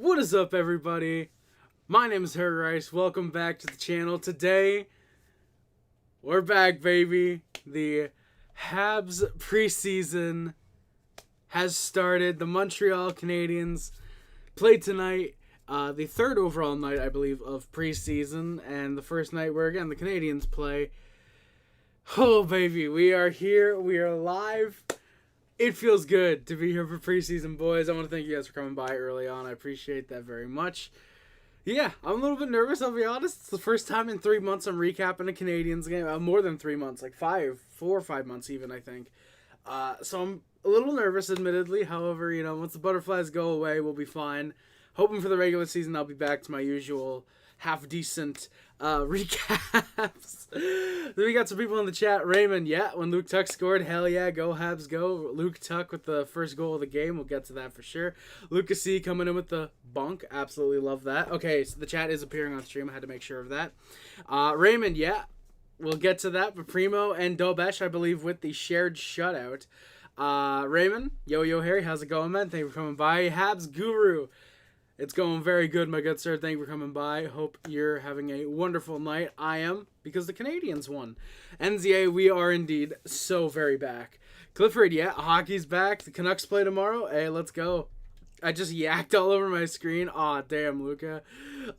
What is up, everybody? My name is Herr Rice. Welcome back to the channel. Today, we're back, baby. The Habs preseason has started. The Montreal Canadiens played tonight, the third overall night, I believe, of preseason, and the first night where, again, the Canadiens play. Oh, baby, we are here. We are live. It feels good to be here for preseason, boys. I want to thank you guys for coming by early on. I appreciate that very much. Yeah, I'm a little bit nervous, I'll be honest. It's the first time in 3 months I'm recapping a Canadiens game. More than 3 months, like 4 or 5 months even, I think. So I'm a little nervous, admittedly. However, once the butterflies go away, we'll be fine. Hoping for the regular season, I'll be back to my usual half-decent recaps. Then we got some people in the chat. Raymond, yeah, when Luke Tuck scored, hell yeah, go Habs, go. Luke Tuck with the first goal of the game. We'll get to that for sure. Lucas C coming in with the bunk. Absolutely love that. Okay, so the chat is appearing on stream. I had to make sure of that. Raymond, yeah, we'll get to that. But Primo and Dobesh, I believe, with the shared shutout. Raymond, yo, Harry, how's it going, man? Thank you for coming by. Habs Guru. It's going very good, my good sir. Thank you for coming by. Hope you're having a wonderful night. I am, because the Canadiens won. NZA, we are indeed so very back. Clifford, yeah, hockey's back. The Canucks play tomorrow. Hey, let's go. I just yacked all over my screen. Aw, damn, Luca.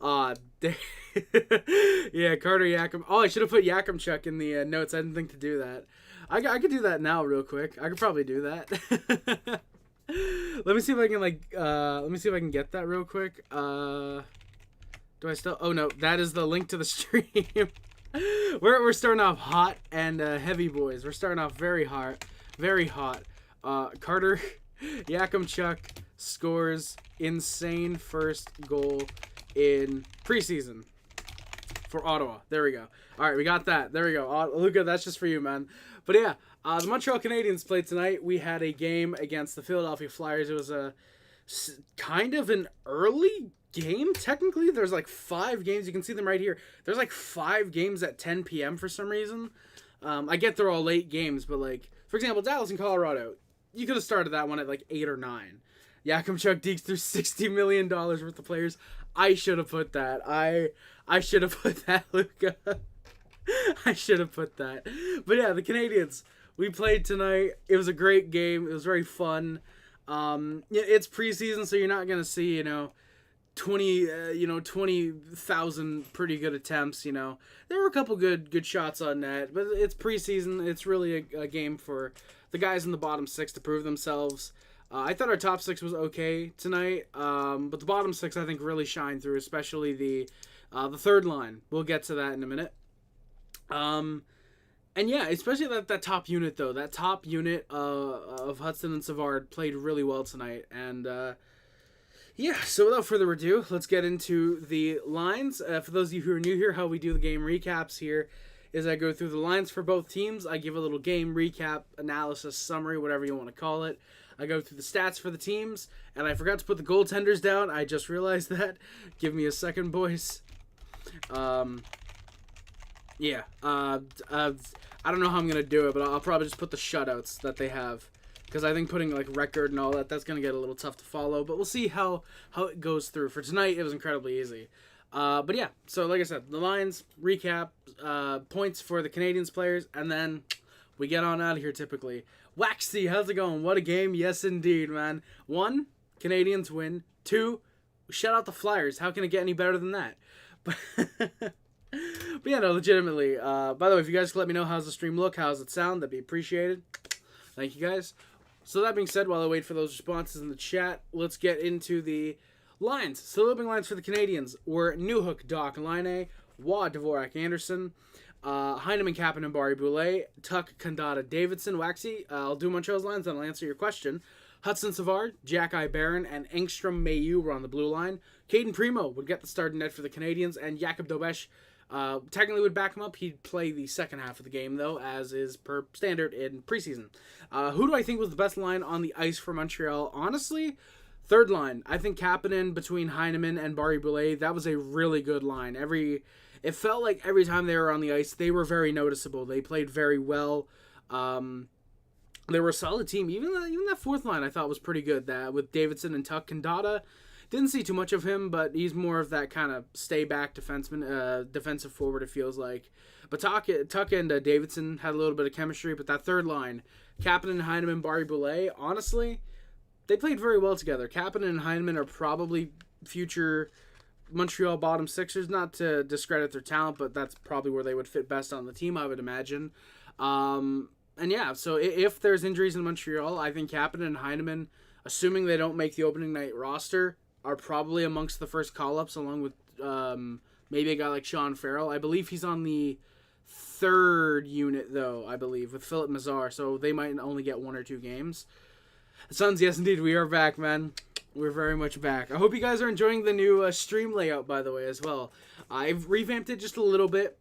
Aw, damn. Yeah, Carter Yakum. Oh, I should have put Yakimchuk in the notes. I didn't think to do that. I could do that now real quick. I could probably do that. Let me see if I can let me see if I can get that real quick. Do I still? Oh no, that is the link to the stream. We're starting off hot and heavy, boys. We're starting off very hot, very hot. Carter Yakimchuk scores insane first goal in preseason for Ottawa. There we go. All right, we got that. There we go. Luca, that's just for you, man. But yeah. The Montreal Canadiens played tonight. We had a game against the Philadelphia Flyers. It was a kind of an early game, technically. There's like 5 games. You can see them right here. There's like 5 games at 10 p.m. for some reason. I get they're all late games, but like, for example, Dallas and Colorado, you could have started that one at like 8 or 9. Yakimchuk dekes through $60 million worth of players. I should have put that. I should have put that, Luca. I should have put that. But yeah, the Canadiens. We played tonight. It was a great game. It was very fun. It's preseason, so you're not gonna see 20,000 pretty good attempts. There were a couple good shots on net, but it's preseason. It's really a game for the guys in the bottom 6 to prove themselves. I thought our top 6 was okay tonight, but the bottom 6 I think really shined through, especially the third line. We'll get to that in a minute. And yeah, especially that top unit, though. That top unit of Hutson and Savard played really well tonight. And yeah, so without further ado, let's get into the lines. For those of you who are new here, how we do the game recaps here is I go through the lines for both teams. I give a little game recap, analysis, summary, whatever you want to call it. I go through the stats for the teams. And I forgot to put the goaltenders down. I just realized that. Give me a second, boys. Yeah, I don't know how I'm going to do it, but I'll probably just put the shutouts that they have. Because I think putting, like, record and all that, that's going to get a little tough to follow. But we'll see how it goes through. For tonight, it was incredibly easy. But yeah, so like I said, the lines, recap, points for the Canadiens players, and then we get on out of here typically. Waxy, how's it going? What a game. Yes, indeed, man. 1, Canadiens win. 2, shut out the Flyers. How can it get any better than that? But yeah, no, legitimately. By the way, if you guys could let me know how's the stream look, how's it sound, that'd be appreciated. Thank you guys. So that being said, while I wait for those responses in the chat, let's get into the lines. So the opening lines for the Canadiens were Newhook, Doc, Laine, Waugh, Dvorak, Anderson, Heineman, Kapanen, Barry Boulay, Tuck, Kandata, Davidson, Waxy. I'll do Montreal's lines, then I'll answer your question. Hutson, Savard, Jack-Eye Barron, and Engstrom, Mayu were on the blue line. Caden Primo would get the start in net for the Canadiens, and Jakub Dobesh technically would back him up. He'd play the second half of the game, though, as is per standard in preseason. Who do I think was the best line on the ice for Montreal? Honestly, third line. I think Kapanen between Heineman and Barry Boulay, that was a really good line. It felt like every time they were on the ice, they were very noticeable. They played very well. They were a solid team. Even that fourth line I thought was pretty good. That with Davidson and Tuck, Kandata Didn't see too much of him, but he's more of that kind of stay back defenseman, defensive forward, it feels like. But Tuck and Davidson had a little bit of chemistry, but that third line, Kapanen, Heineman, Barré-Boulet, honestly, they played very well together. Kapanen and Heineman are probably future Montreal bottom sixers, not to discredit their talent, but that's probably where they would fit best on the team, I would imagine. And yeah, so if there's injuries in Montreal, I think Kapanen and Heineman, assuming they don't make the opening night roster, are probably amongst the first call-ups, along with maybe a guy like Sean Farrell. I believe he's on the third unit, though, I believe, with Philip Mazar, so they might only get 1 or 2 games. Sons, yes, indeed, we are back, man. We're very much back. I hope you guys are enjoying the new stream layout, by the way, as well. I've revamped it just a little bit.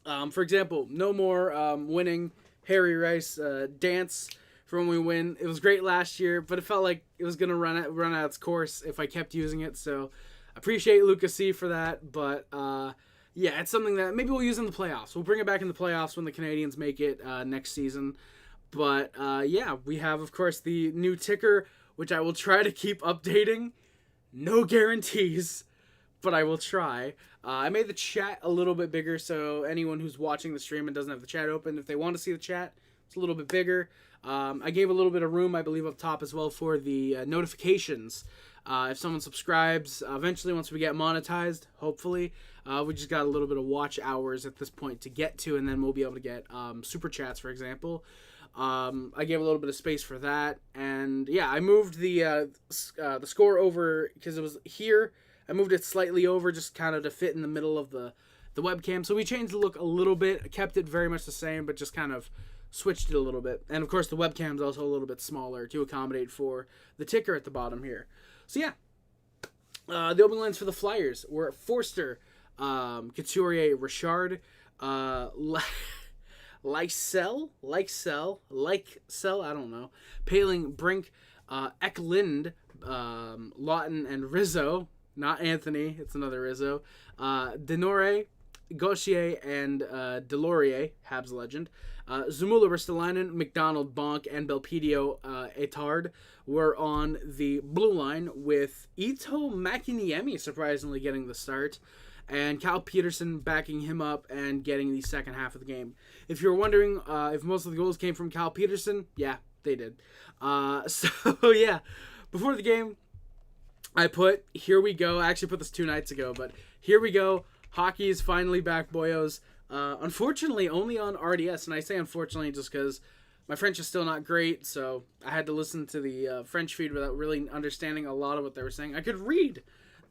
For example, no more winning Harry Rice dance for when we win. It was great last year, but it felt like it was going to run out its course if I kept using it. So I appreciate Lucas C for that. But yeah, it's something that maybe we'll use in the playoffs. We'll bring it back in the playoffs when the Canadiens make it next season. But yeah, we have, of course, the new ticker, which I will try to keep updating. No guarantees, but I will try. I made the chat a little bit bigger, so anyone who's watching the stream and doesn't have the chat open, if they want to see the chat, it's a little bit bigger. I gave a little bit of room, I believe, up top as well for the notifications. If someone subscribes, eventually once we get monetized, hopefully, we just got a little bit of watch hours at this point to get to, and then we'll be able to get super chats, for example. I gave a little bit of space for that, and yeah, I moved the score over because it was here. I moved it slightly over just kind of to fit in the middle of the webcam. So we changed the look a little bit, kept it very much the same, but just kind of switched it a little bit. And of course, the webcam's also a little bit smaller to accommodate for the ticker at the bottom here. So yeah, the opening lines for the Flyers were Forster, Couturier, Richard, Lysell, I don't know. Paling, Brink, Eklund, Lawton, and Rizzo. Not Anthony, it's another Rizzo. Denore, Gauchier, and Delorier, Habs legend. Zamula, Ristolainen, McDonald, Bonk, and Belpedio Etard were on the blue line, with Ito Makiniemi surprisingly getting the start, and Cal Peterson backing him up and getting the second half of the game. If you're wondering if most of the goals came from Cal Peterson, yeah, they did. So yeah, before the game, I put, here we go. I actually put this 2 nights ago, but here we go. Hockey is finally back, boyos. Unfortunately, only on RDS, and I say unfortunately just because my French is still not great, so I had to listen to the French feed without really understanding a lot of what they were saying. I could read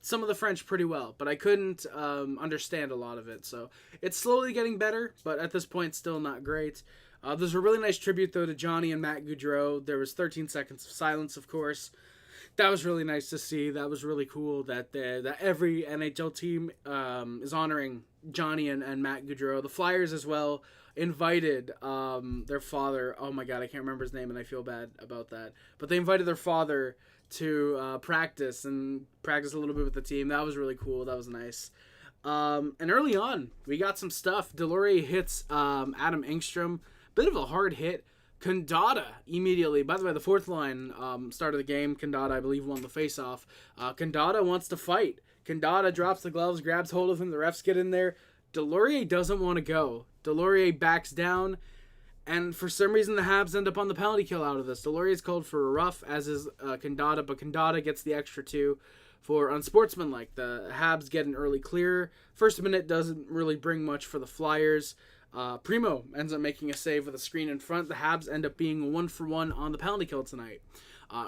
some of the French pretty well, but I couldn't understand a lot of it, so it's slowly getting better, but at this point, still not great. There's a really nice tribute, though, to Johnny and Matt Goudreau. There was 13 seconds of silence, of course. That was really nice to see. That was really cool that every NHL team is honoring Johnny and Matt Goudreau. The Flyers as well invited their father. Oh my God, I can't remember his name, and I feel bad about that. But they invited their father to practice a little bit with the team. That was really cool. That was nice. And early on, we got some stuff. Delorier hits Adam Engstrom. Bit of a hard hit. Kandada immediately. By the way, the fourth line start of the game. Kandada, I believe, won the faceoff. Kandada wants to fight. Kandada drops the gloves, grabs hold of him. The refs get in there. Delorier doesn't want to go. Delorier backs down, and for some reason the Habs end up on the penalty kill out of this. Delorier is called for a rough, as is Kandada, but Kandada gets the extra 2 for unsportsmanlike. The Habs get an early clear. First minute doesn't really bring much for the Flyers. Primo ends up making a save with a screen in front. The Habs end up being 1-for-1 on the penalty kill tonight.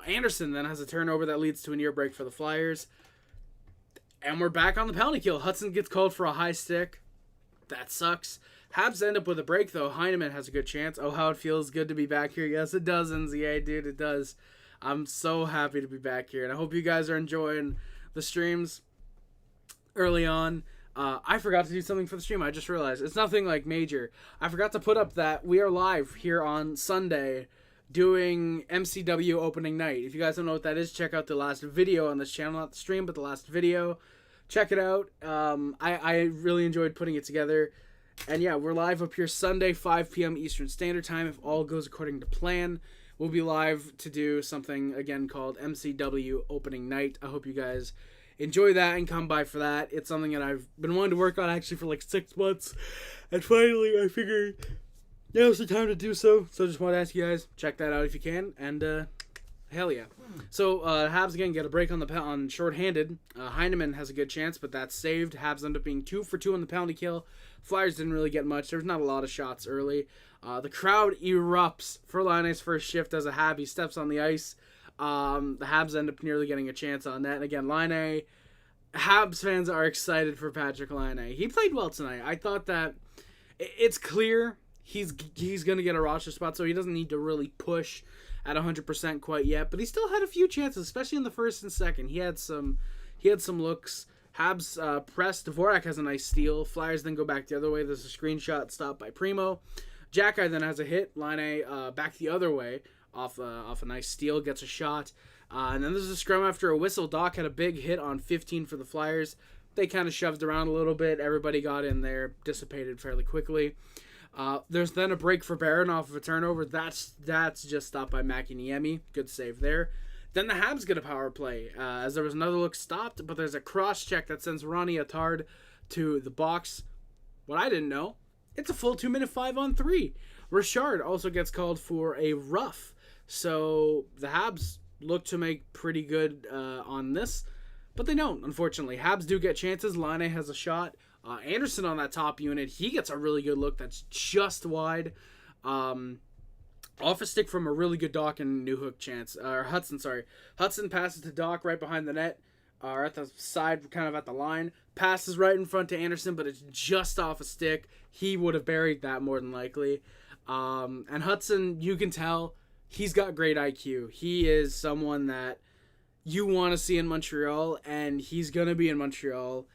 Anderson then has a turnover that leads to a near break for the Flyers. And we're back on the penalty kill. Hutson gets called for a high stick. That sucks. Habs end up with a break, though. Heineman has a good chance. Oh, how it feels good to be back here. Yes, it does, NZA, dude. It does. I'm so happy to be back here. And I hope you guys are enjoying the streams early on. I forgot to do something for the stream. I just realized. It's nothing like major. I forgot to put up that we are live here on Sunday doing MCW opening night. If you guys don't know what that is, check out the last video on this channel. Not the stream, but the last video. Check it out. I really enjoyed putting it together. And yeah, we're live up here Sunday, 5 p.m. Eastern Standard Time, if all goes according to plan. we'll be live to do something again called MCW Opening Night. I hope you guys enjoy that and come by for that. It's something that I've been wanting to work on actually for like 6 months, and finally I figured now's the time to do so. So I just want to ask you guys, check that out if you can, and hell yeah. So Habs again get a break on shorthanded. Heineman has a good chance, but that's saved. Habs end up being 2 for 2 on the penalty kill. Flyers didn't really get much. There's not a lot of shots early. The crowd erupts for Laine's first shift as a Hab. He steps on the ice. The Habs end up nearly getting a chance on that. And again, Laine, Habs fans are excited for Patrick Laine. He played well tonight. I thought that it's clear he's going to get a roster spot, so he doesn't need to really push at 100% quite yet. But he still had a few chances, especially in the first and second. He had some looks. Habs press. Dvorak has a nice steal. Flyers then go back the other way. There's a screenshot stopped by Primo. Jackeye then has a hit. Laine back the other way off a nice steal, gets a shot. And then there's a scrum after a whistle. Doc had a big hit on 15 for the Flyers. They kind of shoved around a little bit. Everybody got in there, dissipated fairly quickly. There's then a break for Barron off of a turnover. That's just stopped by Makiniemi. Good save there. Then the Habs get a power play, as there was another look stopped, but there's a cross check that sends Ronnie Attard to the box. What I didn't know, it's a full 2-minute 5-on-3. Richard also gets called for a rough. So the Habs look to make pretty good on this, but they don't, unfortunately. Habs do get chances. Laine has a shot. Anderson on that top unit, he gets a really good look that's just wide. Off a stick from a really good Doc and New Hook chance. Hutson, sorry. Hutson passes to Doc right behind the net, or at the side, kind of at the line. Passes right in front to Anderson, but it's just off a stick. He would have buried that more than likely. And Hutson, you can tell, he's got great IQ. He is someone that you want to see in Montreal, and he's going to be in Montreal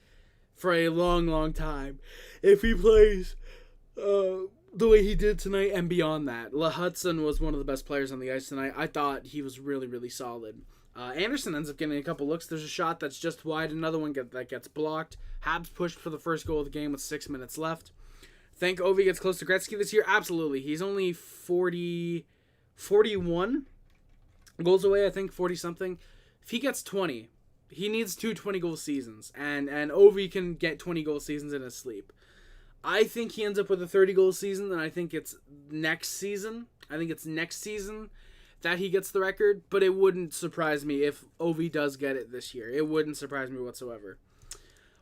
for a long, long time if he plays the way he did tonight and beyond that. Hutson was one of the best players on the ice tonight. I thought he was really, really solid. Anderson ends up getting a couple looks. There's a shot that's just wide, another one that gets blocked. Habs pushed for the first goal of the game with 6 minutes left. Think Ovi gets close to Gretzky this year? Absolutely. He's only 41 goals away, I think, 40-something. If he gets 20, he needs 2 20-goal seasons, and Ovi can get 20-goal seasons in his sleep. I think he ends up with a 30-goal season, and I think it's next season. That he gets the record, but it wouldn't surprise me if Ovi does get it this year. It wouldn't surprise me whatsoever.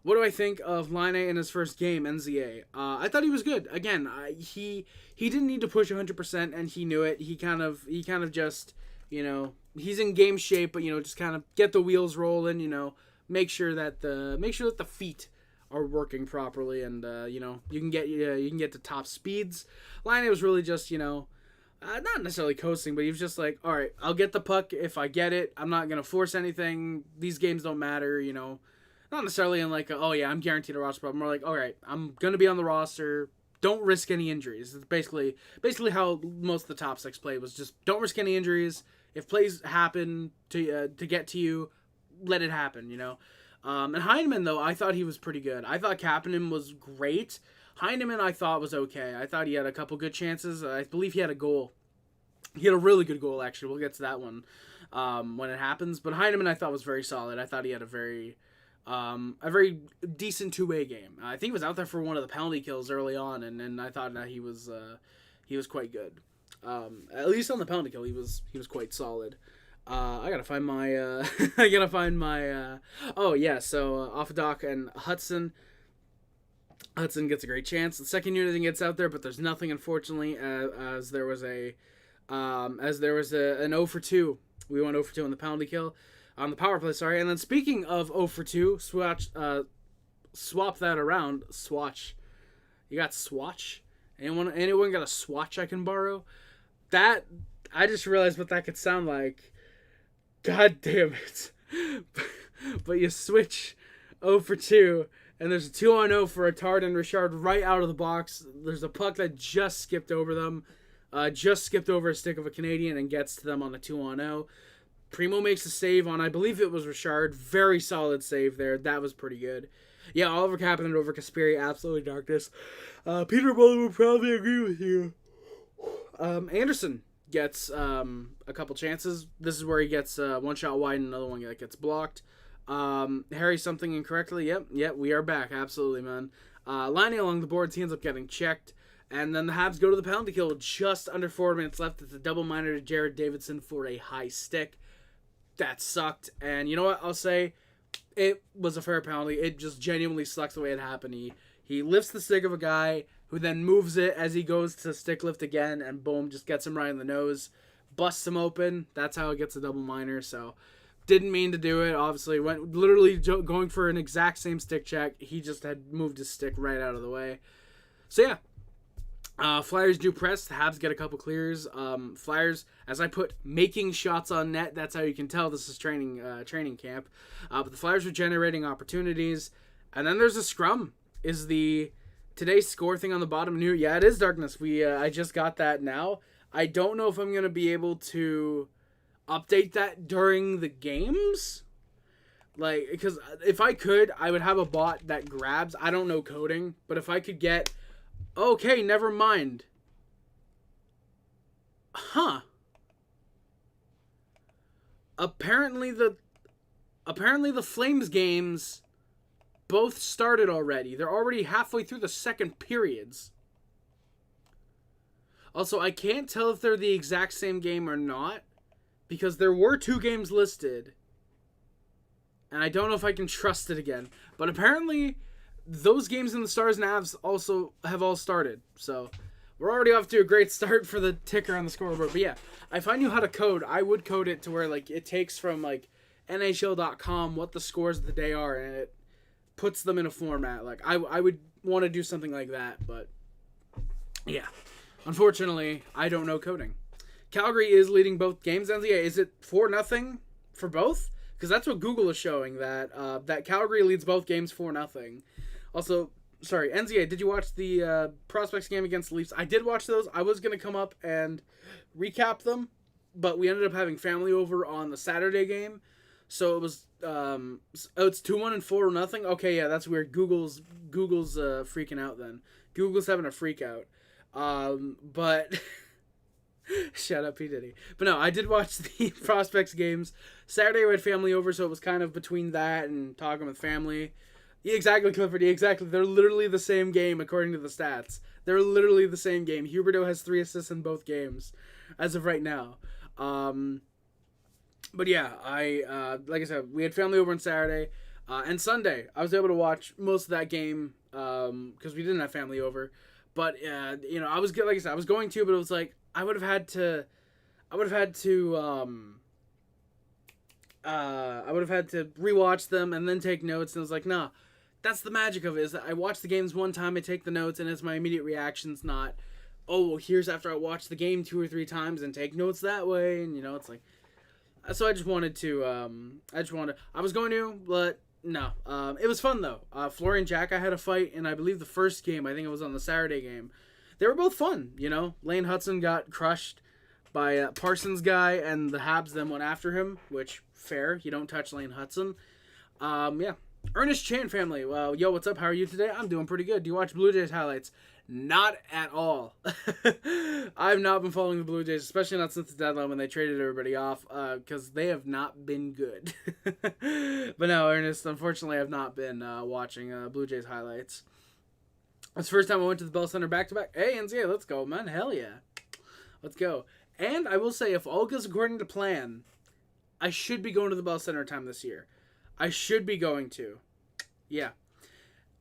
What do I think of Laine in his first game, NZA? I thought he was good. Again, he didn't need to push 100%, and he knew it. He kind of just, he's in game shape, but just kind of get the wheels rolling. Make sure that the feet are working properly, and you can get to top speeds. Laine was really just not necessarily coasting, but he was just like, all right, I'll get the puck if I get it. I'm not gonna force anything. These games don't matter, Not necessarily in like, oh yeah, I'm guaranteed a roster, but more like, all right, I'm gonna be on the roster. Don't risk any injuries. It's basically how most of the top six played, was just don't risk any injuries. If plays happen to get to you, let it happen, And Heineman, though, I thought he was pretty good. I thought Kapanen was great. Heineman, I thought, was okay. I thought he had a couple good chances. I believe he had a goal. He had a really good goal, actually. We'll get to that one when it happens. But Heineman, I thought, was very solid. I thought he had a very decent two-way game. I think he was out there for one of the penalty kills early on, and I thought that he was quite good. At least on the penalty kill, he was quite solid. I gotta find my. Oh yeah, so off Doc and Hutson. Hutson gets a great chance. The second unit gets out there, but there's nothing, unfortunately, as there was an 0 for 2. We went 0 for 2 on the penalty kill, on the power play. Sorry, and then speaking of 0 for 2, swap that around. Swatch. You got swatch? Anyone got a swatch I can borrow? That I just realized what that could sound like. God damn it. But you switch 0 for 2, and there's a 2-on-0 for Attard and Richard right out of the box. There's a puck that just skipped over them, just skipped over a stick of a Canadian and gets to them on a 2-on-0. Primo makes a save on, I believe it was Richard. Very solid save there. That was pretty good. Yeah, Oliver Kapanen over Kasperi, absolutely darkness. Peter Bowler would probably agree with you. Anderson gets a couple chances. This is where he gets one shot wide and another one that gets blocked. Harry something incorrectly. Yep, we are back. Absolutely, man. Lining along the boards, he ends up getting checked. And then the Habs go to the penalty kill with just under 4 minutes left. It's a double minor to Jared Davidson for a high stick. That sucked. And you know what? I'll say it was a fair penalty. It just genuinely sucks the way it happened. He lifts the stick of a guy who then moves it as he goes to stick lift again, and boom, just gets him right in the nose. Busts him open. That's how it gets a double minor. So didn't mean to do it. Obviously, went literally going for an exact same stick check. He just had moved his stick right out of the way. So yeah. Flyers do press. The Habs get a couple clears. Flyers, as I put, making shots on net. That's how you can tell this is training camp. But the Flyers are generating opportunities. And then there's a scrum. Is the today's score thing on the bottom new? Yeah, it is Darkness. I just got that now. I don't know if I'm going to be able to update that during the games. Like, because if I could, I would have a bot that grabs. I don't know coding. But if I could get... Okay, never mind. Huh. Apparently the Flames games both started already. They're already halfway through the second periods. Also, I can't tell if they're the exact same game or not, because there were 2 games listed. And I don't know if I can trust it again. But apparently those games in the Stars and Avs also have all started. So we're already off to a great start for the ticker on the scoreboard. But yeah, if I knew how to code, I would code it to where like it takes from like NHL.com what the scores of the day are, and it puts them in a format. Like I would want to do something like that, but yeah. Unfortunately, I don't know coding. Calgary is leading both games. NZA, is it 4-0 for both? Because that's what Google is showing, that Calgary leads both games 4-0. Also, sorry, NZA, did you watch the Prospects game against the Leafs? I did watch those. I was going to come up and recap them, but we ended up having family over on the Saturday game. So it was, it's 2-1 and 4-0. Okay, yeah, that's weird. Google's freaking out then. Google's having a freak out. But... Shut up, P. Diddy. But no, I did watch the Prospects games. Saturday we had family over, so it was kind of between that and talking with family. Yeah, exactly, Clifford. Yeah, exactly. They're literally the same game according to the stats. They're literally the same game. Huberdeau has 3 assists in both games as of right now. But yeah, like I said, we had family over on Saturday. And Sunday, I was able to watch most of that game because we didn't have family over. But, I was like I said, I was going to, but it was like, I would have had to rewatch them and then take notes, and I was like, nah, that's the magic of it, is that I watch the games one time, I take the notes, and it's my immediate reactions, not, oh, well, here's after I watch the game 2 or 3 times and take notes that way, and, it's like, so I just wanted to, I was going to, but no, it was fun, though. Flurry and Jack, I had a fight, and I believe the first game, I think it was on the Saturday game. They were both fun, Lane Hutson got crushed by Parsons' guy, and the Habs then went after him, which, fair. You don't touch Lane Hutson. Yeah. Ernest Chan family. Well, yo, what's up? How are you today? I'm doing pretty good. Do you watch Blue Jays highlights? Not at all. I've not been following the Blue Jays, especially not since the deadline when they traded everybody off, because they have not been good. But no, Ernest, unfortunately, I've not been watching Blue Jays highlights. It's the first time I went to the Bell Center back-to-back. Hey, NZA, let's go, man. Hell yeah. Let's go. And I will say, if all goes according to plan, I should be going to the Bell Center time this year. I should be going to. Yeah.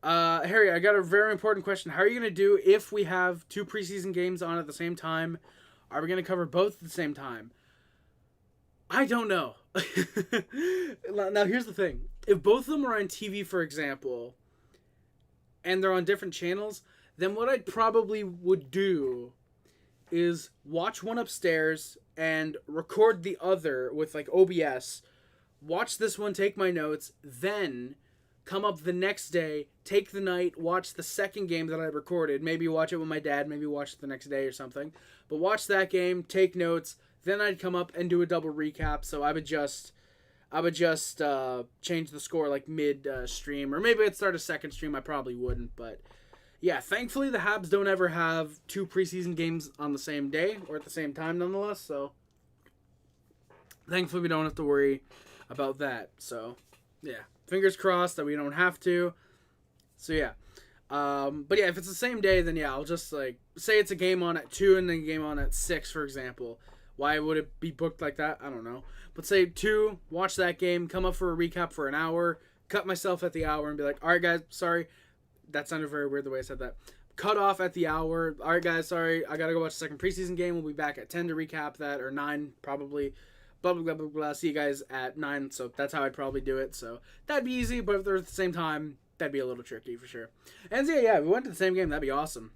Harry, I got a very important question. How are you going to do if we have 2 preseason games on at the same time? Are we going to cover both at the same time? I don't know. Now, here's the thing. If both of them are on TV, for example, and they're on different channels, then what I probably would do is watch one upstairs and record the other with like OBS, watch this one, take my notes, then come up the next day, take the night, watch the second game that I recorded, maybe watch it with my dad, maybe watch it the next day or something, but watch that game, take notes, then I'd come up and do a double recap. So I would just change the score like mid stream, or maybe I'd start a second stream. I probably wouldn't, but yeah, thankfully the Habs don't ever have 2 preseason games on the same day or at the same time, nonetheless. So thankfully we don't have to worry about that. So yeah, fingers crossed that we don't have to. So yeah. But yeah, if it's the same day, then yeah, I'll just like say it's a game on at 2 and then a game on at 6, for example. Why would it be booked like that? I don't know. But say 2, watch that game, come up for a recap for an hour, cut myself at the hour and be like, all right, guys, sorry. That sounded very weird the way I said that. Cut off at the hour. All right, guys, sorry. I got to go watch the second preseason game. We'll be back at 10 to recap that, or 9 probably. Blah, blah, blah, blah, blah. See you guys at 9. So that's how I'd probably do it. So that'd be easy, but if they're at the same time, that'd be a little tricky for sure. And so, yeah, if we went to the same game, that'd be awesome.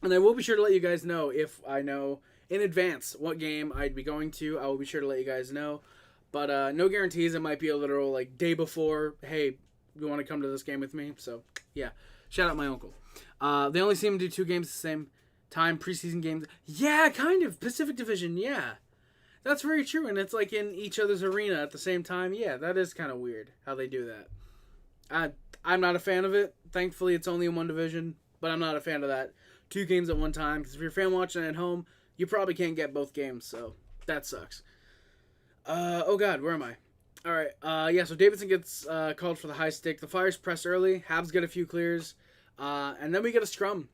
And I will be sure to let you guys know if I know in advance what game I'd be going to. I will be sure to let you guys know. But no guarantees. It might be a literal, like, day before, hey, you want to come to this game with me? So, yeah. Shout out my uncle. They only seem to do 2 games at the same time, preseason games. Yeah, kind of. Pacific Division, yeah. That's very true, and it's like in each other's arena at the same time. Yeah, that is kind of weird how they do that. I'm not a fan of it. Thankfully, it's only in one division, but I'm not a fan of that. 2 games at one time, because if you're a fan watching at home, you probably can't get both games, so that sucks. Oh god, where am I? Alright, yeah, so Davidson gets called for the high stick. The Flyers press early. Habs get a few clears. And then we get a scrum.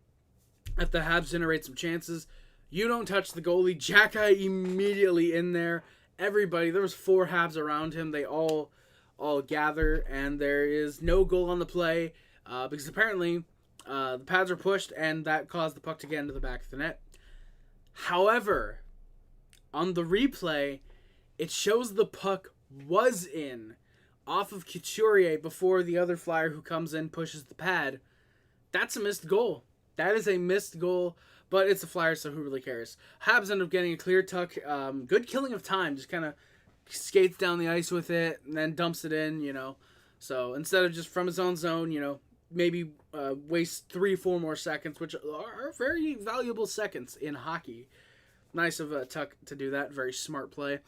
If the Habs generate some chances, you don't touch the goalie. Jack-Eye immediately in there. Everybody, there was 4 Habs around him. They all gather, and there is no goal on the play because apparently the pads were pushed, and that caused the puck to get into the back of the net. However, on the replay, it shows the puck was in off of Couturier before the other Flyer who comes in pushes the pad. That's a missed goal. That is a missed goal, but it's the Flyers, so who really cares? Habs end up getting a clear tuck. Good killing of time. Just kind of skates down the ice with it and then dumps it in, you know. So instead of just from his own zone, you know, maybe waste 3-4 more seconds, which are very valuable seconds in hockey. Nice of a Tuck to do that. Very smart play.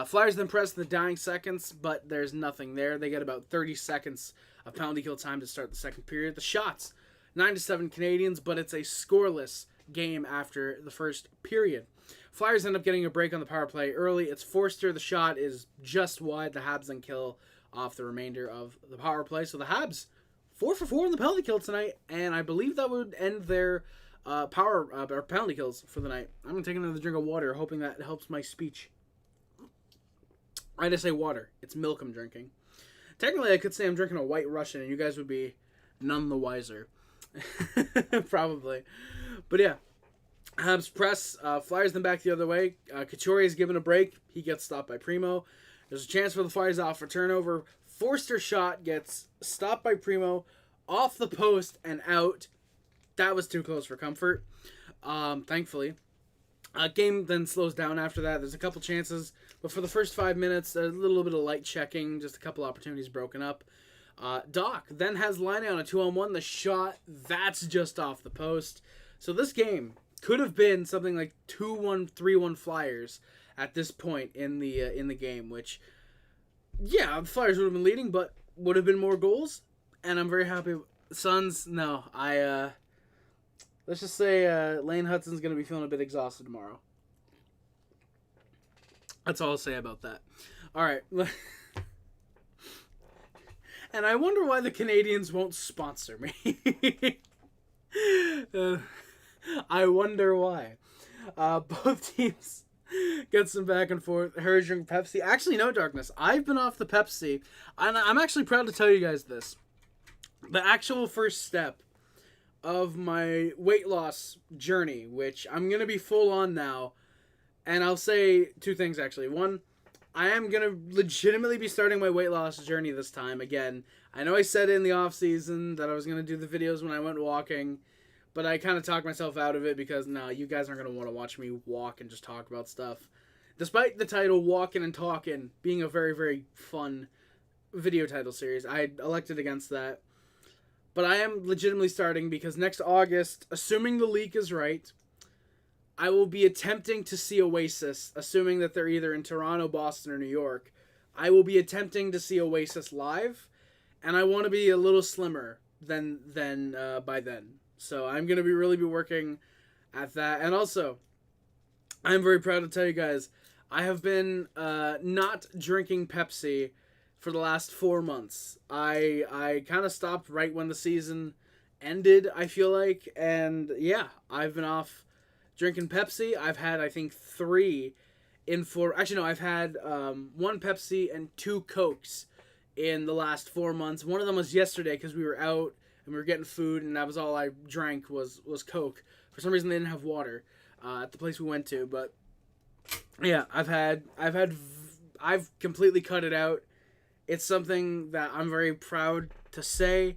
Flyers then press in the dying seconds, but there's nothing there. They get about 30 seconds of penalty kill time to start the second period. The shots, 9-7 Canadiens, but it's a scoreless game after the first period. Flyers end up getting a break on the power play early. It's Forster. The shot is just wide. The Habs then kill off the remainder of the power play. So the Habs, 4 for 4 in the penalty kill tonight, and I believe that would end their or penalty kills for the night. I'm going to take another drink of water, hoping that helps my speech. I just say water. It's milk I'm drinking. Technically, I could say I'm drinking a White Russian, and you guys would be none the wiser. Probably. But yeah. Habs press. Flyers them back the other way. Couturier is given a break. He gets stopped by Primo. There's a chance for the Flyers off for turnover. Forster shot gets stopped by Primo, off the post and out. That was too close for comfort, thankfully. Game then slows down after that. There's a couple chances, but for the first 5 minutes, a little bit of light checking, just a couple opportunities broken up. Doc then has Line on a 2-on-1. The shot, that's just off the post. So this game could have been something like 2-1, 3-1 Flyers at this point in the game, which, yeah, the Flyers would have been leading, but would have been more goals, and I'm very happy. Suns, no, let's just say Lane Hutson's going to be feeling a bit exhausted tomorrow. That's all I'll say about that. All right. And I wonder why the Canadiens won't sponsor me. I wonder why. Both teams get some back and forth. Harry drink Pepsi. Actually, no, Darkness. I've been off the Pepsi. And I'm actually proud to tell you guys this. The actual first step of my weight loss journey, which I'm going to be full on now. And I'll say 2 things, actually. One, I am going to legitimately be starting my weight loss journey this time. Again, I know I said in the off season that I was going to do the videos when I went walking, but I kind of talked myself out of it because, no, you guys aren't going to want to watch me walk and just talk about stuff. Despite the title Walking and Talking being a very, very fun video title series, I elected against that. But I am legitimately starting because next August, assuming the leak is right, I will be attempting to see Oasis, assuming that they're either in Toronto, Boston, or New York. I will be attempting to see Oasis live, and I want to be a little slimmer than by then. So I'm going to really be working at that. And also, I'm very proud to tell you guys, I have been not drinking Pepsi for the last 4 months. I kind of stopped right when the season ended, I feel like. And yeah, I've been off drinking Pepsi. I've had, I think, 3 in 4. Actually, no, I've had 1 Pepsi and 2 Cokes in the last 4 months. One of them was yesterday because we were out and we were getting food, and that was all I drank was Coke. For some reason, they didn't have water at the place we went to. But yeah, I've completely cut it out. It's something that I'm very proud to say.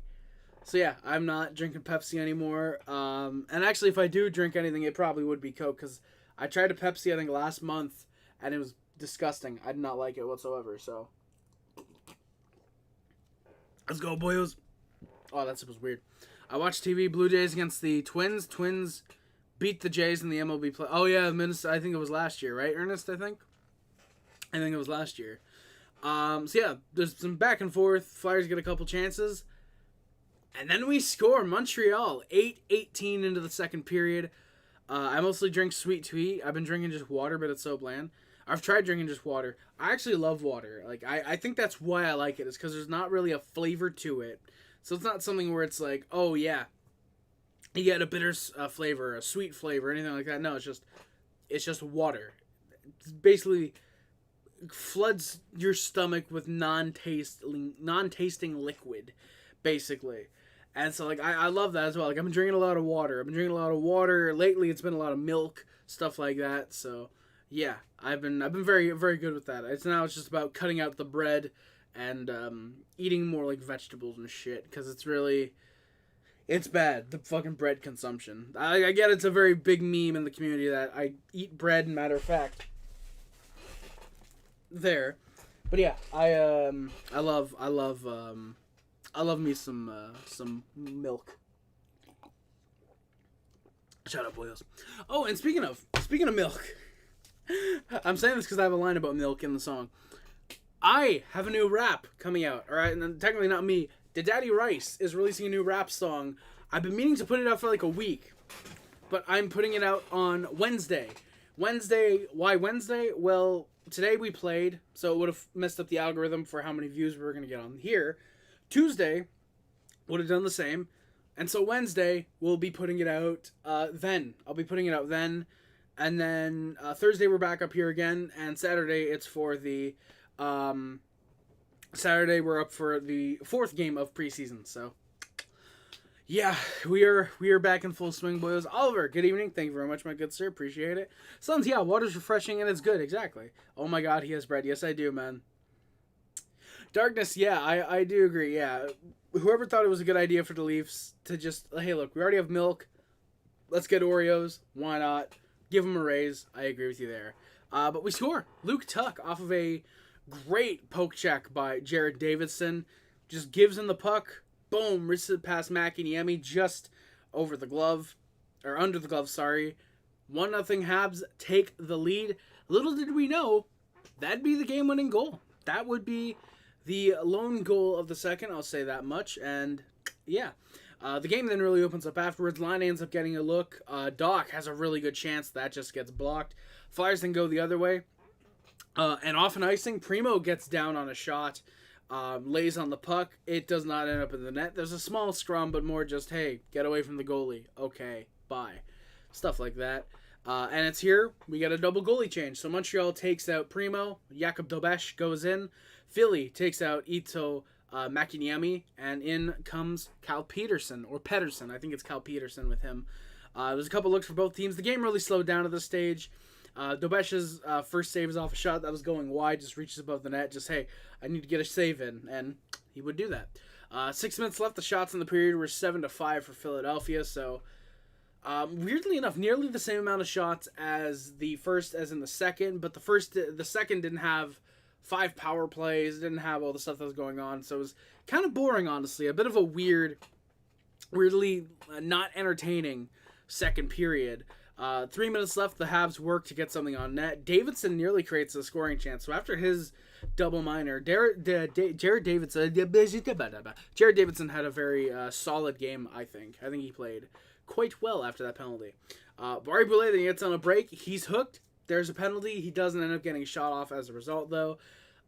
So yeah, I'm not drinking Pepsi anymore. And actually, if I do drink anything, it probably would be Coke, because I tried a Pepsi, I think, last month, and it was disgusting. I did not like it whatsoever. So let's go, boyos. Oh, that was weird. I watched TV. Blue Jays against the Twins. Twins beat the Jays in the MLB play. Oh yeah, I think it was last year, right, Ernest? I think it was last year. So yeah, there's some back and forth. Flyers get a couple chances, and then we score. Montreal 8-18 into the second period. I mostly drink sweet tea. I've been drinking just water, but it's so bland. I've tried drinking just water. I actually love water. Like I think that's why I like it. Is because there's not really a flavor to it. So it's not something where it's like, oh yeah, you get a bitter flavor, a sweet flavor, anything like that. No, it's just water. It's basically floods your stomach with non-tasting liquid, basically. And so like I love that as well. Like I've been drinking a lot of water. Lately. It's been a lot of milk, stuff like that. So yeah, I've been very very good with that. It's just about cutting out the bread and eating more like vegetables and shit, because it's bad, the fucking bread consumption. I get it's a very big meme in the community that I eat bread, matter of fact. There. But yeah, I love me some milk. Shut up, boys. Oh, and speaking of milk, I'm saying this because I have a line about milk in the song. I have a new rap coming out, alright? And technically not me. The Daddy Rice is releasing a new rap song. I've been meaning to put it out for like a week, but I'm putting it out on Wednesday. Why Wednesday? Well, today we played, so it would have messed up the algorithm for how many views we were going to get on here. Tuesday would have done the same. And so Wednesday, we'll be putting it out then. I'll be putting it out then. And then Thursday, we're back up here again. And Saturday, it's for the... Saturday, we're up for the 4th game of preseason. So, yeah, we are back in full swing, boys. Oliver, good evening. Thank you very much, my good sir. Appreciate it. Sons, yeah, water's refreshing and it's good. Exactly. Oh my god, he has bread. Yes, I do, man. Darkness, yeah, I do agree, yeah. Whoever thought it was a good idea for the Leafs to just, hey, look, we already have milk. Let's get Oreos. Why not? Give them a raise. I agree with you there. But we score. Luke Tuck off of a great poke check by Jared Davidson. Just gives him the puck. Boom. Risks it past Makiniemi just over the glove. Or under the glove, sorry. 1-0 Habs take the lead. Little did we know, that'd be the game-winning goal. That would be the lone goal of the second, I'll say that much. And, yeah. The game then really opens up afterwards. Line ends up getting a look. Doc has a really good chance. That just gets blocked. Flyers then go the other way. And off an icing, Primo gets down on a shot. Lays on the puck. It does not end up in the net. There's a small scrum, but more just, hey, get away from the goalie. Okay, bye. Stuff like that. And it's here. We get a double goalie change. So Montreal takes out Primo. Jakub Dobesh goes in. Philly takes out Ito Makiniemi. And in comes Cal Peterson. Or Pedersen. I think it's Cal Peterson with him. There's a couple looks for both teams. The game really slowed down at this stage. Dobesh's first save is off a shot that was going wide. Just reaches above the net. Just, hey, I need to get a save in. And he would do that. 6 minutes left. The shots in the period were 7-5 for Philadelphia. So... weirdly enough, nearly the same amount of shots as the first as in the second, but the second didn't have 5 power plays, didn't have all the stuff that was going on, so it was kind of boring, honestly. A bit of a weirdly not entertaining second period. 3 minutes left, the Habs work to get something on net. Davidson nearly creates a scoring chance, so after his double minor, Jared Davidson had a very solid game, I think. I think he played quite well after that penalty. Barry Boulet then gets on a break. He's hooked. There's a penalty. He doesn't end up getting shot off as a result, though.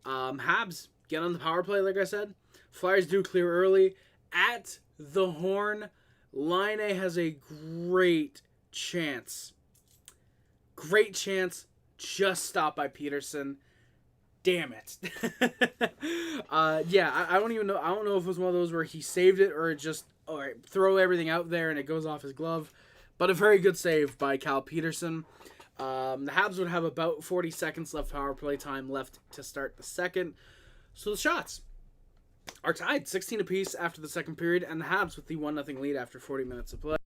Habs get on the power play, like I said. Flyers do clear early. At the horn, Line A has a great chance. Great chance. Just stopped by Peterson. Damn it. Yeah, I don't even know. I don't know if it was one of those where he saved it or just throw everything out there and it goes off his glove. But a very good save by Cal Peterson. The Habs would have about 40 seconds left power play time left to start the second. So the shots are tied 16 apiece after the second period, and the Habs with the 1-0 lead after 40 minutes of play.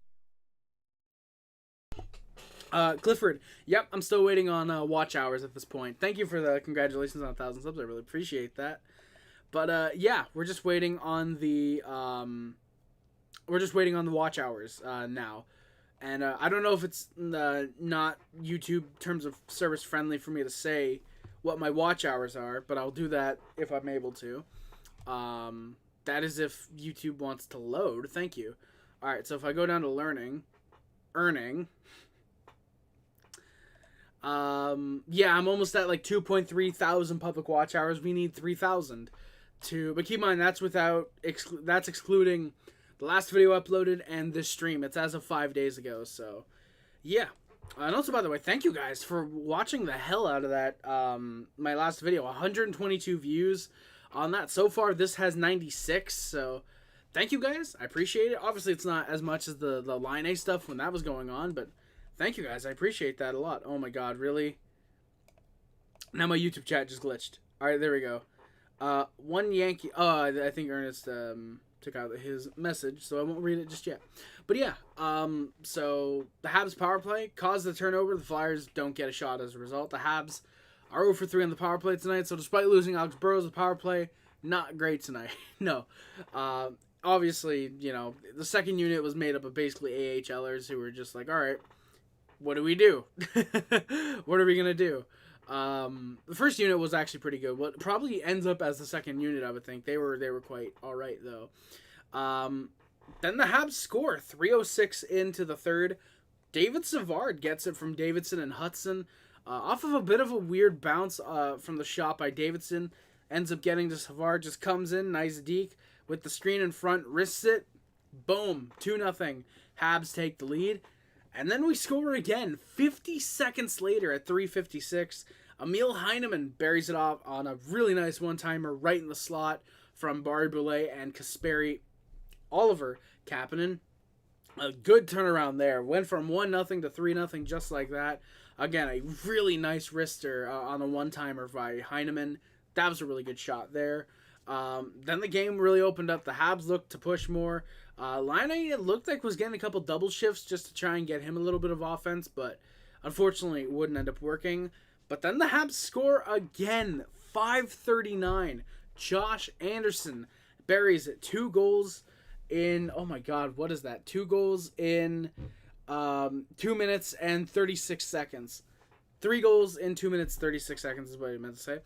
Clifford, yep, I'm still waiting on watch hours at this point. Thank you for the congratulations on 1,000 subs. I really appreciate that. But yeah, we're just waiting on the watch hours now. And I don't know if it's not YouTube terms of service friendly for me to say what my watch hours are, but I'll do that if I'm able to. That is if YouTube wants to load. Thank you. All right, so if I go down to earning. Yeah, I'm almost at like 2.3 thousand public watch hours. We need 3,000 but keep in mind that's that's excluding the last video uploaded and this stream. It's as of 5 days ago. So yeah. And also, by the way, thank you guys for watching the hell out of that. My last video, 122 views on that. So far, this has 96. So thank you guys. I appreciate it. Obviously, it's not as much as the Line A stuff when that was going on, but thank you guys. I appreciate that a lot. Oh my god, really? Now my YouTube chat just glitched. Alright, there we go. One Yankee... Oh, I think Ernest took out his message, so I won't read it just yet. But yeah, so the Habs power play caused the turnover. The Flyers don't get a shot as a result. The Habs are 0 for 3 on the power play tonight, so despite losing Alex Burrows, the power play, not great tonight. No. Obviously, you know, the second unit was made up of basically AHLers who were just like, alright, what do we do? What are we going to do? The first unit was actually pretty good. What probably ends up as the second unit, I would think. They were quite alright, though. Then the Habs score 3:06 into the third. David Savard gets it from Davidson and Hutson. Off of a bit of a weird bounce from the shot by Davidson. Ends up getting to Savard. Just comes in, nice deke. With the screen in front, wrists it. Boom. 2-0. Habs take the lead. And then we score again. 50 seconds later at 3:56. Emil Heineman buries it off on a really nice one-timer right in the slot from Barry Boulet and Kasperi. Oliver Kapanen. A good turnaround there. Went from 1-0 to 3-0 just like that. Again, a really nice wrister on a one-timer by Heineman. That was a really good shot there. Then the game really opened up. The Habs looked to push more. Line A, it looked like was getting a couple double shifts just to try and get him a little bit of offense, but unfortunately it wouldn't end up working. But then the Habs score again. 5:39. Josh Anderson buries it. 2 goals in, oh my god, what is that? 2 goals in 2 minutes and 36 seconds. 3 goals in 2 minutes 36 seconds is what I meant to say.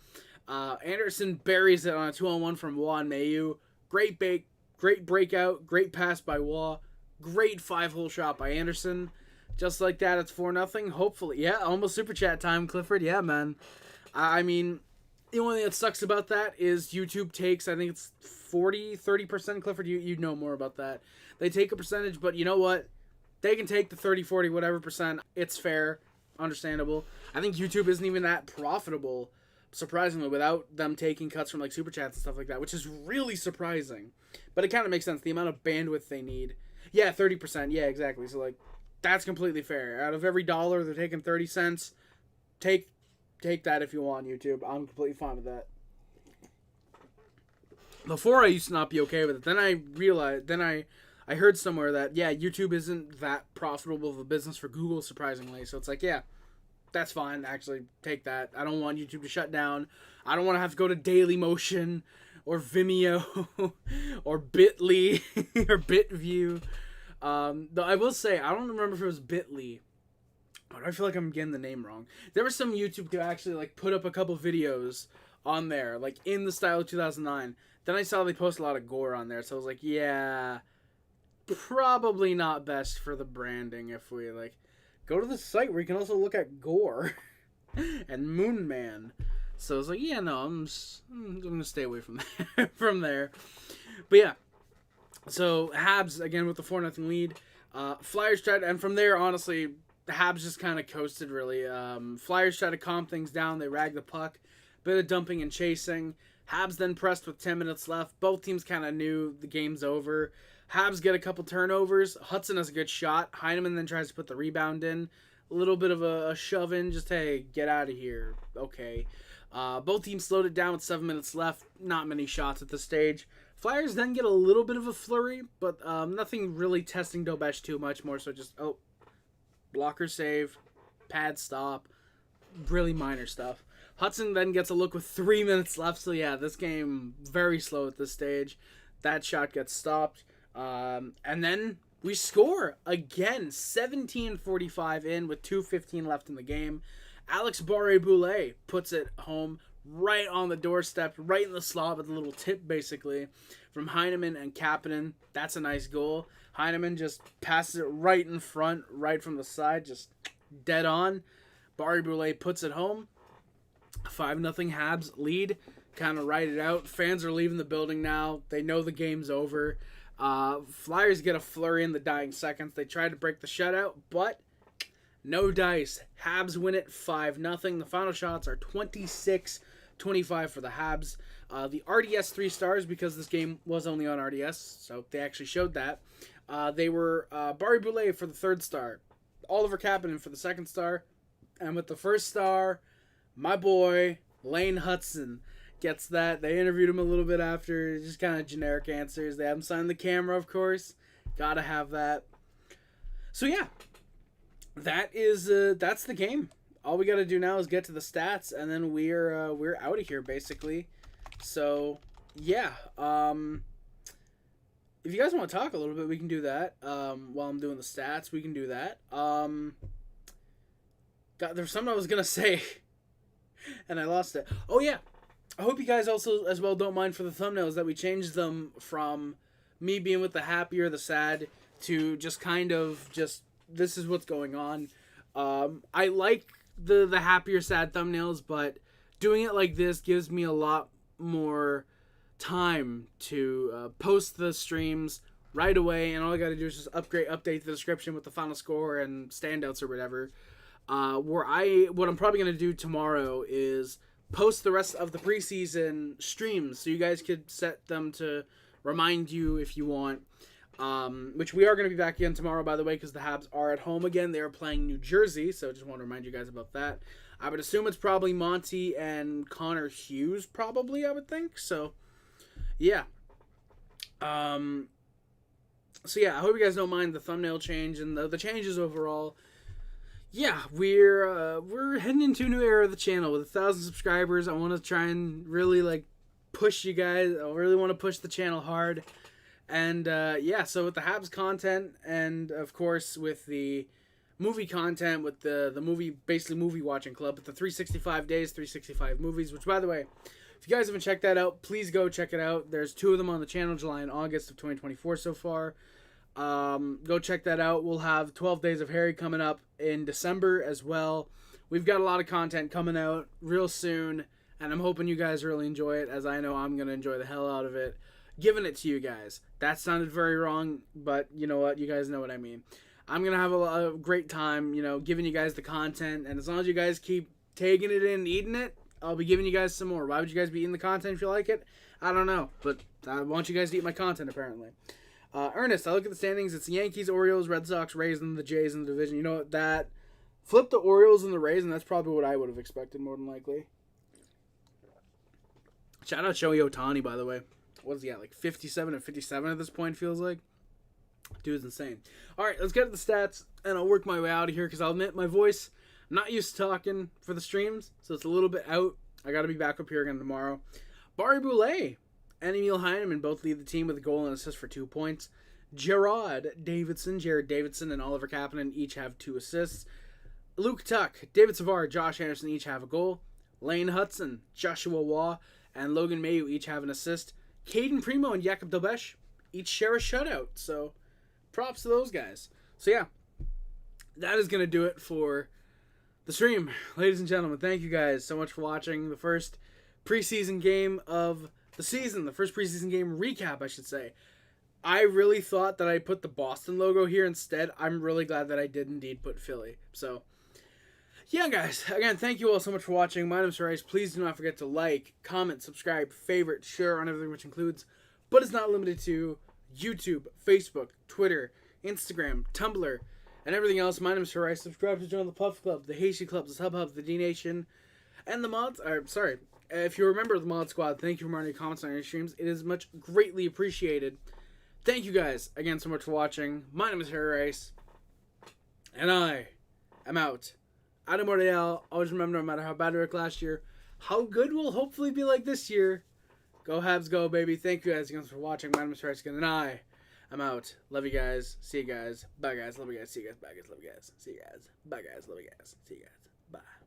Anderson buries it on a 2-on-1 from Juan Mayu. Great breakout, great pass by Waugh. Great 5-hole shot by Anderson. Just like that, it's 4-0. Hopefully. Yeah, almost super chat time, Clifford. Yeah, man. I mean, the only thing that sucks about that is YouTube takes, I think it's 30%. Clifford, you know more about that. They take a percentage, but you know what? They can take the 30, 40, whatever percent. It's fair. Understandable. I think YouTube isn't even that profitable, surprisingly, without them taking cuts from like super chats and stuff like that, which is really surprising. But it kind of makes sense. The amount of bandwidth they need. Yeah, 30%. Yeah, exactly. So like, that's completely fair. Out of every dollar, they're taking 30 cents. Take that if you want, YouTube. I'm completely fine with that. Before I used to not be okay with it. Then I realized, I heard somewhere that, yeah, YouTube isn't that profitable of a business for Google, surprisingly. So it's like, yeah, that's fine. Actually, take that. I don't want YouTube to shut down. I don't want to have to go to Dailymotion or Vimeo or Bitly or BitView. Though I will say, I don't remember if it was Bitly. But I feel like I'm getting the name wrong. There was some YouTube who actually like put up a couple videos on there, like in the style of 2009. Then I saw they post a lot of gore on there, so I was like, yeah, probably not best for the branding if we, like, go to the site where you can also look at Gore and Moon Man. So it's like, yeah, no, I'm going to stay away from there. from there. But yeah, so Habs, again, with the 4-0 lead. Flyers tried, and from there, honestly, the Habs just kind of coasted, really. Flyers tried to calm things down. They ragged the puck. Bit of dumping and chasing. Habs then pressed with 10 minutes left. Both teams kind of knew the game's over. Habs get a couple turnovers. Hutson has a good shot. Heineman then tries to put the rebound in. A little bit of a shove in. Just, hey, get out of here. Okay. Both teams slowed it down with 7 minutes left. Not many shots at this stage. Flyers then get a little bit of a flurry, but nothing really testing Dobesh too much. More so just, blocker save, pad stop, really minor stuff. Hutson then gets a look with 3 minutes left. So yeah, this game very slow at this stage. That shot gets stopped. And then we score again, 17:45 in with 2:15 left in the game. Alex Barré-Boulet puts it home right on the doorstep, right in the slot with a little tip, basically, from Heineman and Kapanen. That's a nice goal. Heineman just passes it right in front, right from the side, just dead on. Barré-Boulet puts it home. 5-0 Habs lead. Kind of ride it out. Fans are leaving the building now. They know the game's over. Flyers get a flurry in the dying seconds. They try to break the shutout, but no dice. Habs win it 5-0. The final shots are 26-25 for the Habs. The RDS 3 stars, because this game was only on RDS, so they actually showed that. They were Barré-Boulet for the 3rd star, Oliver Kapanen for the 2nd star, and with the 1st star, my boy, Lane Hutson, gets that. They interviewed him a little bit after, just kind of generic answers. They haven't signed the camera, of course. Gotta have that. So yeah, that's the game. All we gotta do now is get to the stats, and then we're out of here, basically. So yeah, if you guys want to talk a little bit, we can do that. While I'm doing the stats, we can do that. God, there's something I was gonna say, and I lost it. Oh yeah, I hope you guys also as well don't mind for the thumbnails that we changed them from me being with the happy or the sad to just kind of just this is what's going on. I like the happy or sad thumbnails, but doing it like this gives me a lot more time to post the streams right away, and all I gotta do is just update the description with the final score and standouts or whatever. What I'm probably gonna do tomorrow is post the rest of the preseason streams, so you guys could set them to remind you if you want. Which we are going to be back again tomorrow, by the way, because the Habs are at home again. They are playing New Jersey, so just want to remind you guys about that. I would assume it's probably Monty and Connor Hughes, probably, I would think. So, yeah. So, yeah, I hope you guys don't mind the thumbnail change and the changes overall. Yeah, we're heading into a new era of the channel with 1,000 subscribers. I want to try and really, like, push you guys. I really want to push the channel hard. And, yeah, so with the Habs content and, of course, with the movie content, with the movie, basically movie watching club, with the 365 days, 365 movies, which, by the way, if you guys haven't checked that out, please go check it out. There's 2 of them on the channel, July and August of 2024 so far. Go check that out. We'll have 12 Days of Harry coming up in December as well. We've got a lot of content coming out real soon, and I'm hoping you guys really enjoy it, as I know I'm going to enjoy the hell out of it. Giving it to you guys. That sounded very wrong, but you know what? You guys know what I mean. I'm going to have a great time, giving you guys the content, and as long as you guys keep taking it in and eating it, I'll be giving you guys some more. Why would you guys be eating the content if you like it? I don't know, but I want you guys to eat my content, apparently. Ernest, I look at the standings. It's the Yankees, Orioles, Red Sox, Rays, and the Jays in the division. You know what? That flip the Orioles and the Rays, and that's probably what I would have expected more than likely. Shout out Shohei Ohtani, by the way. What is he at? Like 57 and 57 at this point, feels like. Dude's insane. All right, let's get to the stats, and I'll work my way out of here because I'll admit my voice, I'm not used to talking for the streams, so it's a little bit out. I got to be back up here again tomorrow. Barré-Boulet and Emil Heineman both lead the team with a goal and assist for 2 points. Jared Davidson, and Oliver Kapanen each have 2 assists. Luke Tuck, David Savard, Josh Anderson each have a goal. Lane Hutson, Joshua Waugh, and Logan Mayu each have an assist. Caden Primo and Jakub Dobesh each share a shutout. So, props to those guys. So yeah, that is going to do it for the stream. Ladies and gentlemen, thank you guys so much for watching the first preseason game of the season. The first preseason game recap, I should say. I really thought that I put the Boston logo here instead. I'm really glad that I did indeed put Philly. So, yeah, guys. Again, thank you all so much for watching. My name is Rice. Please do not forget to like, comment, subscribe, favorite, share on everything, which includes, but is not limited to, YouTube, Facebook, Twitter, Instagram, Tumblr, and everything else. My name is Rice. Subscribe to join the Puff Club, the Haitian Club, the Sub Hub, the D Nation, and the Mods. If you remember the Mod Squad, thank you for writing comments on your streams. It is much greatly appreciated. Thank you guys again so much for watching. My name is Harry Rice, and I am out. Out of Montreal. Always remember, no matter how bad we were last year, how good we'll hopefully be like this year. Go Habs, go, baby. Thank you guys again for watching. My name is Rice, and I am out. Love you guys. See you guys. Bye, guys. Love you guys. See you guys. Bye, guys. Love you guys. See you guys. Bye, guys. Love you guys. See you guys. Bye.